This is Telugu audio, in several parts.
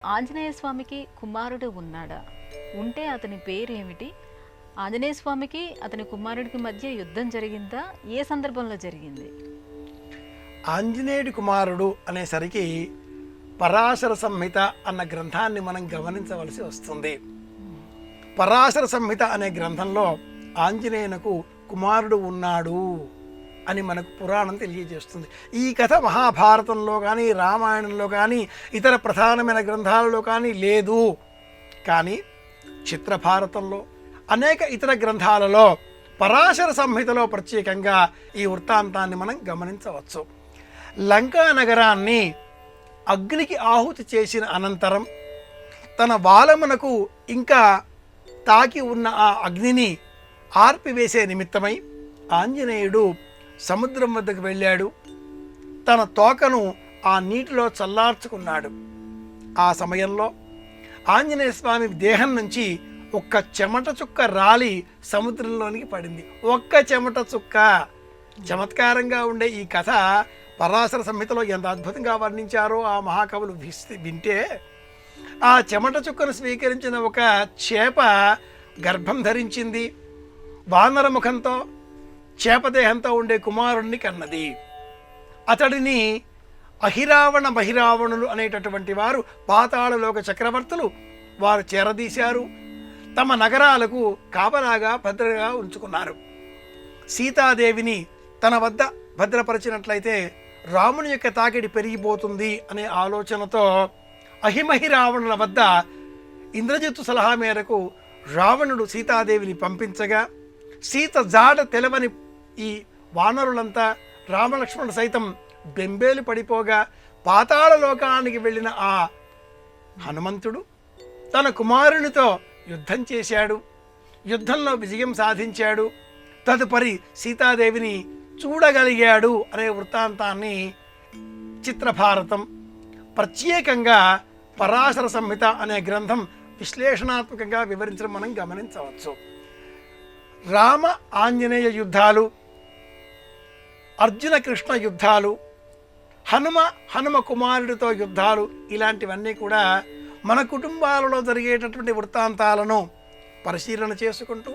ఆంజనేయ స్వామికి కుమారుడు ఉన్నాడా? ఉంటే అతని పేరేమిటి? ఆంజనేయ స్వామికి అతని కుమారుడికి మధ్య యుద్ధం జరిగిందా? ఏ సందర్భంలో జరిగింది? ఆంజనేయుడి కుమారుడు అనేసరికి పరాశర సంహిత అన్న గ్రంథాన్ని మనం గమనించవలసి వస్తుంది. పరాశర సంహిత అనే గ్రంథంలో ఆంజనేయునకు కుమారుడు ఉన్నాడు అని మనకు పురాణం తెలియజేస్తుంది. ఈ కథ మహాభారతంలో కానీ రామాయణంలో కానీ ఇతర ప్రధానమైన గ్రంథాలలో కానీ లేదు. కానీ చిత్రభారతంలో అనేక ఇతర గ్రంథాలలో పరాశర సంహితలో ప్రత్యేకంగా ఈ వృత్తాంతాన్ని మనం గమనించవచ్చు. లంకా నగరాన్ని అగ్నికి ఆహుతి చేసిన అనంతరం తన వాలమునకు ఇంకా తాకి ఉన్న ఆ అగ్నిని ఆర్పివేసే నిమిత్తమై ఆంజనేయుడు సముద్రం వద్దకు వెళ్ళాడు. తన తోకను ఆ నీటిలో చల్లార్చుకున్నాడు. ఆ సమయంలో ఆంజనేయ స్వామి దేహం నుంచి ఒక్క చెమట చుక్క రాలి సముద్రంలోనికి పడింది. ఒక్క చెమట చుక్క. చమత్కారంగా ఉండే ఈ కథ పరాశర సంహితలో ఎంత అద్భుతంగా వర్ణించారో ఆ మహాకవులు వింటే, ఆ చెమట చుక్కను స్వీకరించిన ఒక చేప గర్భం ధరించింది. వానర ముఖంతో చేపదేహంతో ఉండే కుమారుణ్ణి కన్నది. అతడిని అహిరావణ బహిరావణులు అనేటటువంటి వారు పాతాళలోక చక్రవర్తులు వారు చేరదీశారు. తమ నగరాలకు కాపలాగా భద్రగా ఉంచుకున్నారు. సీతాదేవిని తన వద్ద భద్రపరిచినట్లయితే రాముని యొక్క తాకిడి పెరిగిపోతుంది అనే ఆలోచనతో అహిమహి రావణుల వద్ద ఇంద్రజిత్తు సలహా మేరకు రావణుడు సీతాదేవిని పంపించగా, సీత జాడ తెలవని ఈ వానరులంతా రామలక్ష్మణుడు సైతం బెంబేలు పడిపోగా పాతాళ లోకానికి వెళ్ళిన ఆ హనుమంతుడు తన కుమారునితో యుద్ధం చేశాడు. యుద్ధంలో విజయం సాధించాడు. తదుపరి సీతాదేవిని చూడగలిగాడు అనే వృత్తాంతాన్ని చిత్రభారతం ప్రత్యేకంగా పరాశర సంహిత అనే గ్రంథం విశ్లేషణాత్మకంగా వివరించడం మనం గమనించవచ్చు. రామ ఆంజనేయ యుద్ధాలు, అర్జున కృష్ణ యుద్ధాలు, హనుమ కుమారుడితో యుద్ధాలు, ఇలాంటివన్నీ కూడా మన కుటుంబాలలో జరిగేటటువంటి వృత్తాంతాలను పరిశీలన చేసుకుంటూ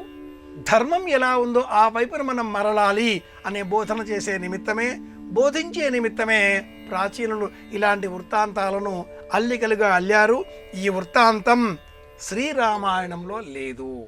ధర్మం ఎలా ఉందో ఆ వైపున మనం మరలాలి అనే బోధన చేసే నిమిత్తమే, బోధించే నిమిత్తమే ప్రాచీనులు ఇలాంటి వృత్తాంతాలను అల్లికలుగా అల్లారు. ఈ వృత్తాంతం శ్రీరామాయణంలో లేదు.